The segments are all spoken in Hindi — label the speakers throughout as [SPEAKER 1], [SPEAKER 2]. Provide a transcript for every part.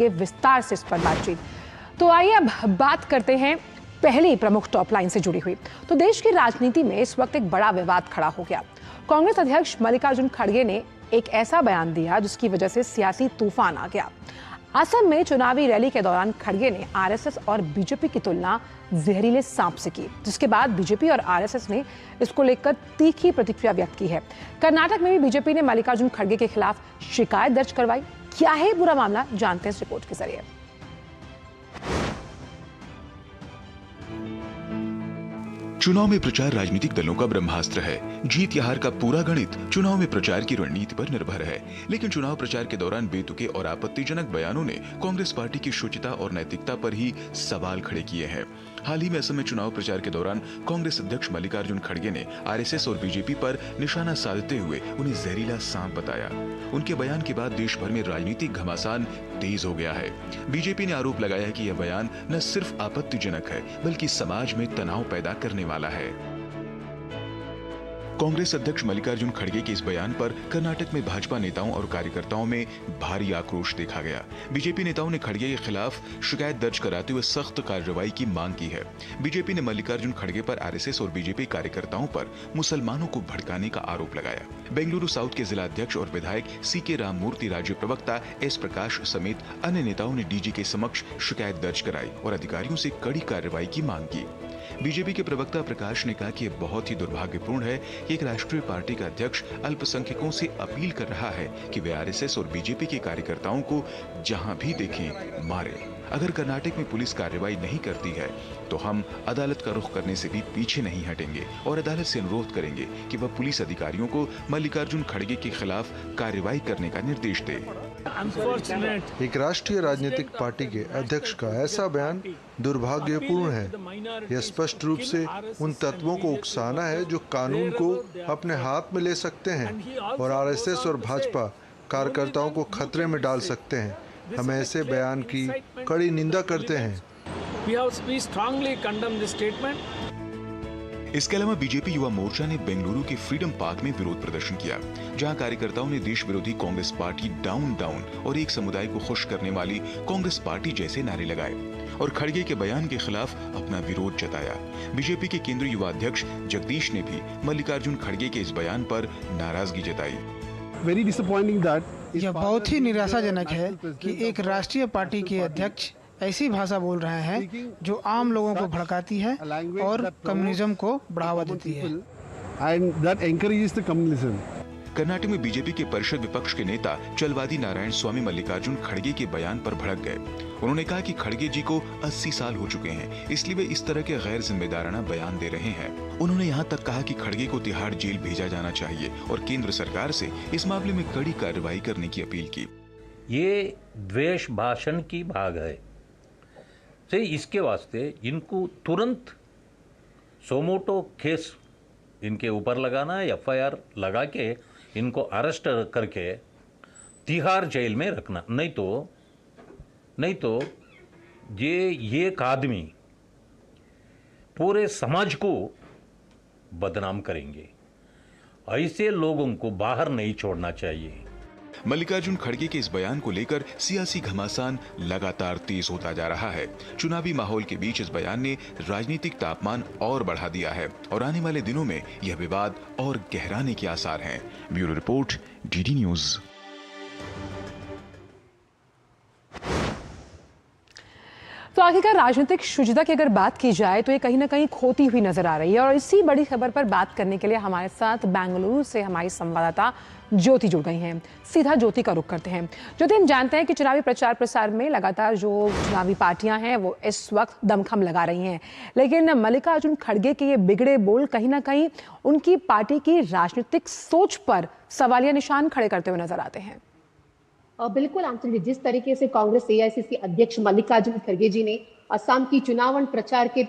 [SPEAKER 1] ये विस्तार से इस पर बातचीत। तो आइए अब बात करते हैं पहली प्रमुख टॉप लाइन से जुड़ी हुई। तो देश की राजनीति में इस वक्त एक बड़ा विवाद खड़ा हो गया। कांग्रेस अध्यक्ष मल्लिकार्जुन खड़गे ने एक ऐसा बयान दिया जिसकी वजह से सियासी तूफान आ गया। असम में चुनावी रैली के दौरान खड़गे ने आरएसएस और बीजेपी की तुलना जहरीले सांप से की, जिसके बाद बीजेपी और आरएसएस ने इसको लेकर तीखी प्रतिक्रिया व्यक्त की है। कर्नाटक में भी बीजेपी ने मल्लिकार्जुन खड़गे के खिलाफ शिकायत दर्ज करवाई। क्या है पूरा मामला, जानते हैं इस रिपोर्ट के जरिए।
[SPEAKER 2] चुनाव में प्रचार राजनीतिक दलों का ब्रह्मास्त्र है। जीत या हार का पूरा गणित चुनाव में प्रचार की रणनीति पर निर्भर है। लेकिन चुनाव प्रचार के दौरान बेतुके और आपत्तिजनक बयानों ने कांग्रेस पार्टी की शुचिता और नैतिकता पर ही सवाल खड़े किए हैं। हाल ही में असम में चुनाव प्रचार के दौरान कांग्रेस अध्यक्ष मल्लिकार्जुन खड़गे ने आरएसएस और बीजेपी पर निशाना साधते हुए उन्हें जहरीला सांप बताया। उनके बयान के बाद देश भर में राजनीतिक घमासान तेज हो गया है। बीजेपी ने आरोप लगाया है कि यह बयान न सिर्फ आपत्तिजनक है बल्कि समाज में तनाव पैदा करने वाला है। कांग्रेस अध्यक्ष मल्लिकार्जुन खड़गे के इस बयान पर कर्नाटक में भाजपा नेताओं और कार्यकर्ताओं में भारी आक्रोश देखा गया। बीजेपी नेताओं ने खड़गे के खिलाफ शिकायत दर्ज कराते हुए सख्त कार्रवाई की मांग की है। बीजेपी ने मल्लिकार्जुन खड़गे पर आरएसएस और बीजेपी कार्यकर्ताओं पर मुसलमानों को भड़काने का आरोप लगाया। बेंगलुरु साउथ के जिला अध्यक्ष और विधायक सीके राममूर्ति, राज्य प्रवक्ता एस प्रकाश समेत अन्य नेताओं ने डीजी के समक्ष शिकायत दर्ज कराई और अधिकारियों से कड़ी कार्रवाई की मांग की। बीजेपी के प्रवक्ता प्रकाश ने कहा कि यह बहुत ही दुर्भाग्यपूर्ण है कि एक राष्ट्रीय पार्टी का अध्यक्ष अल्पसंख्यकों से अपील कर रहा है कि वे आरएसएस और बीजेपी के कार्यकर्ताओं को जहां भी देखें मारें। अगर कर्नाटक में पुलिस कार्रवाई नहीं करती है तो हम अदालत का रुख करने से भी पीछे नहीं हटेंगे और अदालत से अनुरोध करेंगे कि वह पुलिस अधिकारियों को मल्लिकार्जुन खड़गे के खिलाफ कार्रवाई करने का निर्देश दे।
[SPEAKER 3] एक राष्ट्रीय राजनीतिक पार्टी के अध्यक्ष का ऐसा बयान दुर्भाग्यपूर्ण है। यह स्पष्ट रूप से उन तत्वों को उकसाना है जो कानून को अपने हाथ में ले सकते हैं और आरएसएस और भाजपा कार्यकर्ताओं को खतरे में डाल सकते हैं। हम ऐसे बयान की कड़ी निंदा करते हैं।
[SPEAKER 2] इसके अलावा बीजेपी युवा मोर्चा ने बेंगलुरु के फ्रीडम पार्क में विरोध प्रदर्शन किया, जहां कार्यकर्ताओं ने देश विरोधी कांग्रेस पार्टी डाउन डाउन और एक समुदाय को खुश करने वाली कांग्रेस पार्टी जैसे नारे लगाए और खड़गे के बयान के खिलाफ अपना विरोध जताया। बीजेपी के केंद्रीय युवा अध्यक्ष जगदीश ने भी मल्लिकार्जुन खड़गे के इस बयान पर नाराजगी जताई।
[SPEAKER 4] यह बहुत ही निराशाजनक है कि एक राष्ट्रीय पार्टी के अध्यक्ष ऐसी भाषा बोल रहे हैं जो आम लोगों को भड़काती है और कम्युनिज्म को बढ़ावा देती है।
[SPEAKER 2] कर्नाटक में बीजेपी के परिषद विपक्ष के नेता चलवादी नारायण स्वामी मल्लिकार्जुन खड़गे के बयान पर भड़क गए। उन्होंने कहा कि खड़गे जी को 80 साल हो चुके हैं, इसलिए वे इस तरह के गैर जिम्मेदाराना बयान दे रहे हैं। उन्होंने यहाँ तक कहा कि खड़गे को तिहाड़ जेल भेजा जाना चाहिए और केंद्र सरकार से इस मामले में कड़ी कार्रवाई करने की अपील की।
[SPEAKER 5] ये द्वेष भाषण की भाग है, तो इसके वास्ते इनको तुरंत सोमोटो केस इनके ऊपर लगाना, एफआईआर लगा के इनको अरेस्ट करके तिहाड़ जेल में रखना। नहीं तो ये एक आदमी पूरे समाज को बदनाम करेंगे। ऐसे लोगों को बाहर नहीं छोड़ना चाहिए।
[SPEAKER 2] मल्लिकार्जुन खड़गे के इस बयान को लेकर सियासी घमासान लगातार तेज होता जा रहा है। चुनावी माहौल के बीच इस बयान ने राजनीतिक तापमान और बढ़ा दिया है और आने वाले दिनों में यह विवाद और गहराने के आसार हैं। Bureau report, DD news.
[SPEAKER 1] तो आखिरकार राजनीतिक शुचिता की अगर बात की जाए तो ये कहीं ना कहीं खोती हुई नजर आ रही है और इसी बड़ी खबर पर बात करने के लिए हमारे साथ बेंगलुरु से हमारी संवाददाता ज्योति जुड़ गई हैं। सीधा ज्योति का रुख करते हैं। ज्योति, हम जानते हैं कि चुनावी प्रचार प्रसार में लगातार जो चुनावी पार्टियां हैं वो इस वक्त दमखम लगा रही हैं, लेकिन मल्लिकार्जुन खड़गे के ये बिगड़े बोल कहीं ना कहीं उनकी पार्टी की राजनीतिक सोच पर सवालिया निशान खड़े करते हुए नजर आते हैं।
[SPEAKER 6] बिल्कुल आंचल जी, जिस तरीके से कांग्रेस एआईसीसी अध्यक्ष मल्लिकार्जुन खड़गे जी ने असम की चुनाव प्रचार के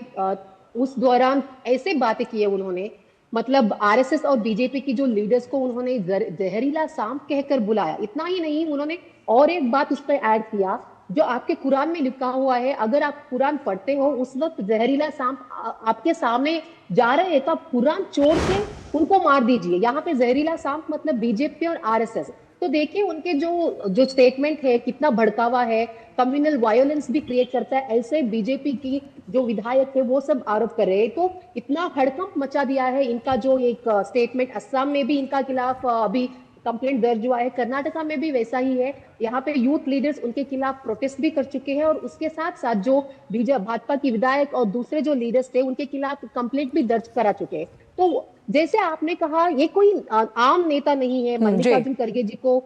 [SPEAKER 6] उस दौरान ऐसे बातें की है, उन्होंने मतलब आरएसएस और बीजेपी की जो लीडर्स को उन्होंने जहरीला सांप कहकर बुलाया। इतना ही नहीं, उन्होंने और एक बात उस पर ऐड किया जो आपके कुरान में लिखा हुआ है। अगर आप कुरान पढ़ते हो उस वक्त जहरीला सांप आपके सामने जा रहे हैं तो आप कुरान छोड़ के उनको मार दीजिए। यहाँ पे जहरीला सांप मतलब बीजेपी और आरएसएस। तो देखिए उनके जो स्टेटमेंट है कितना भड़कावा है, कम्युनल वायलेंस भी क्रिएट करता है, ऐसे बीजेपी की जो विधायक है वो सब आरोप कर रहे हैं। तो इतना हड़कंप मचा दिया है इनका जो एक स्टेटमेंट। असम में भी इनका खिलाफ अभी कंप्लेंट दर्ज हुआ है, कर्नाटका में भी वैसा ही है। यहाँ पे यूथ लीडर्स उनके खिलाफ प्रोटेस्ट भी कर चुके हैं और उसके साथ साथ जो भाजपा की विधायक और दूसरे जो लीडर्स थे उनके खिलाफ कंप्लेंट भी दर्ज करा चुके हैं। तो जैसे आपने कहा ये कोई आम नेता नहीं है। मल्लिकार्जुन खड़गे जी को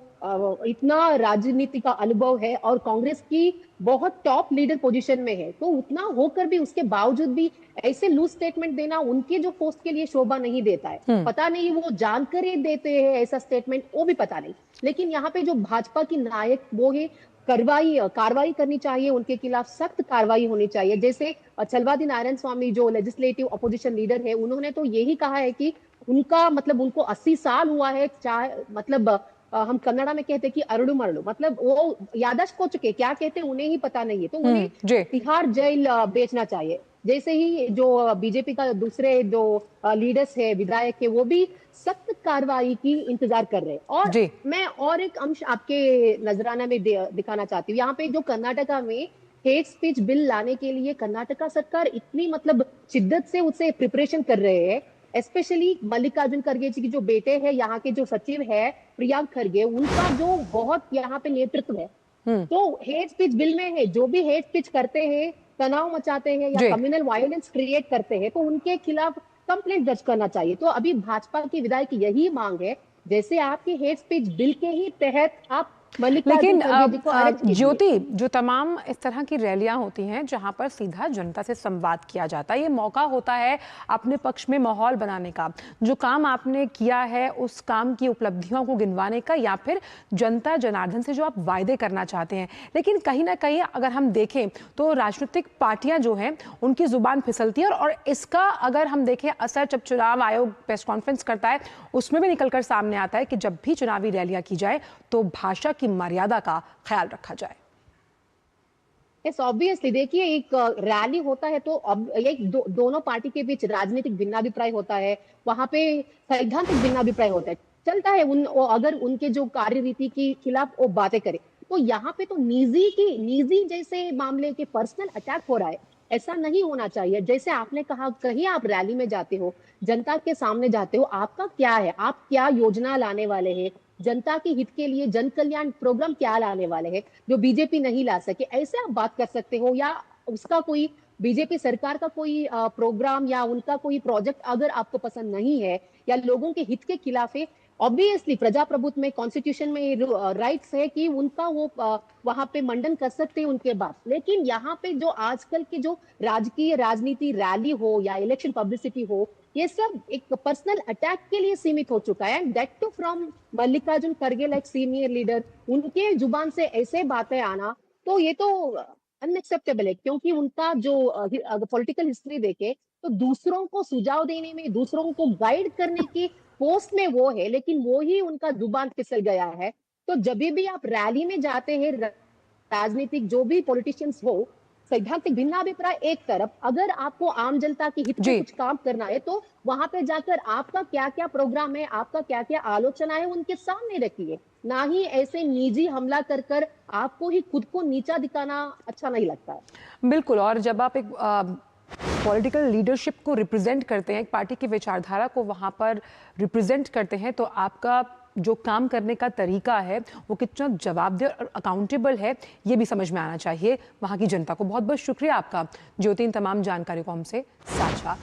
[SPEAKER 6] इतना राजनीति का अनुभव है और कांग्रेस की बहुत टॉप लीडर पोजीशन में है, तो उतना होकर भी उसके बावजूद भी ऐसे लूज स्टेटमेंट देना उनके जो पोस्ट के लिए शोभा नहीं देता है। पता नहीं वो जानकर ही देते हैं ऐसा स्टेटमेंट, वो भी पता नहीं। लेकिन यहाँ पे जो भाजपा की नायक वो है, कार्रवाई करनी चाहिए, उनके खिलाफ सख्त कार्रवाई होनी चाहिए। जैसे छलवादी नारायण स्वामी जो लेजिस्लेटिव अपोजिशन लीडर है, उन्होंने तो यही कहा है कि उनका मतलब उनको 80 साल हुआ है, चाहे मतलब हम कन्नड़ा में कहते हैं कि अरड़ू मरड़ू, मतलब वो याददाश्त खो चुके, क्या कहते हैं उन्हें ही पता नहीं है। तो उन्हें तिहाड़ जेल बेचना चाहिए। जैसे ही जो बीजेपी का दूसरे जो लीडर्स है, विधायक है, वो भी सख्त कार्रवाई की इंतजार कर रहे हैं। और मैं और एक अंश आपके नजराना में दिखाना चाहती हूँ। यहाँ पे जो कर्नाटका में हेट स्पीच बिल लाने के लिए कर्नाटका सरकार इतनी मतलब शिद्दत से उसे प्रिपरेशन कर रहे हैं। स्पेशली मल्लिकार्जुन खड़गे जी की जो बेटे हैं, यहाँ के जो सचिव है प्रियांक खड़गे, उनका जो बहुत यहाँ पे नेतृत्व है। तो हेट स्पीच बिल में है, जो भी हेट स्पीच करते हैं, तनाव मचाते हैं या कम्युनल वायलेंस क्रिएट करते हैं, तो उनके खिलाफ कंप्लेंट दर्ज करना चाहिए। तो अभी भाजपा की विधायक की यही मांग है, जैसे आपके हेट स्पीच बिल के ही तहत आप
[SPEAKER 1] लेकिन ज्योति, जो तमाम इस तरह की रैलियां होती हैं जहां पर सीधा जनता से संवाद किया जाता है, ये मौका होता है अपने पक्ष में माहौल बनाने का, जो काम आपने किया है उस काम की उपलब्धियों को गिनवाने का, या फिर जनता जनार्दन से जो आप वायदे करना चाहते हैं। लेकिन कहीं ना कहीं अगर हम देखें तो राजनीतिक पार्टियां जो हैं उनकी जुबान फिसलती है, और इसका अगर हम देखें असर जब चुनाव आयोग प्रेस कॉन्फ्रेंस करता है उसमें भी निकलकर सामने आता है कि जब भी चुनावी रैलियां की जाए तो भाषा की मर्यादा का ख्याल रखा जाए।
[SPEAKER 6] यस, ऑब्वियसली देखिए एक रैली होता है तो अब एक दोनों पार्टी के बीच राजनीतिक भिन्नाभिप्राय होता है, वहां पे सैद्धांतिक भिन्नाभिप्राय होता है, चलता है। अगर उनके जो कार्यरीति के खिलाफ वो बातें करे, तो यहाँ पे तो निजी जैसे मामले के पर्सनल अटैक हो रहा है, ऐसा नहीं होना चाहिए। जैसे आपने कहा, कहीं आप रैली में जाते हो, जनता के सामने जाते हो, आपका क्या है, आप क्या योजना लाने वाले हैं, जनता के हित के लिए जन कल्याण प्रोग्राम क्या लाने वाले हैं जो बीजेपी नहीं ला सके, ऐसे आप बात कर सकते हो। या उसका कोई बीजेपी सरकार का कोई प्रोग्राम या उनका कोई प्रोजेक्ट अगर आपको पसंद नहीं है या लोगों के हित के खिलाफ है, ऑब्वियसली प्रजाप्रभुत्व में, कॉन्स्टिट्यूशन में राइट्स है कि उनका वो वहां पे मंडन कर सकते हैं उनके बात। लेकिन यहाँ पे जो आजकल की जो राजकीय राजनीति, रैली हो या इलेक्शन पब्लिसिटी हो, ये सब एक पर्सनल अटैक के लिए सीमित हो चुका है। दैट टू फ्रॉम मल्लिकार्जुन खड़गे लाइक सीनियर लीडर, उनके जुबान से ऐसे बातें आना, तो ये तो अनएक्सेप्टेबल है। क्योंकि उनका जो पॉलिटिकल हिस्ट्री देखे तो दूसरों को सुझाव देने में, दूसरों को गाइड करने की पोस्ट में वो है, लेकिन वो ही उनका जुबान फिसल गया है। तो जब भी आप रैली में जाते हैं, राजनीतिक जो भी पॉलिटिशियंस हो, सैद्धांतिक भिन्नाभिप्राय एक तरफ, अगर आपको आम जनता के हित में कुछ काम करना है तो वहां पे जाकर आपका क्या क्या प्रोग्राम है, आपका क्या क्या आलोचना है, उनके सामने रखिए। ना ही ऐसे निजी हमला कर कर आपको ही खुद को नीचा दिखाना अच्छा नहीं लगता है।
[SPEAKER 1] बिल्कुल। और जब आप एक पॉलिटिकल लीडरशिप को रिप्रेजेंट करते हैं, एक पार्टी की विचारधारा को वहां पर रिप्रेजेंट करते हैं, तो आपका जो काम करने का तरीका है वो कितना जवाबदेह और अकाउंटेबल है, ये भी समझ में आना चाहिए वहाँ की जनता को। बहुत बहुत शुक्रिया आपका ज्योति, इन तमाम जानकारी को हमसे साझा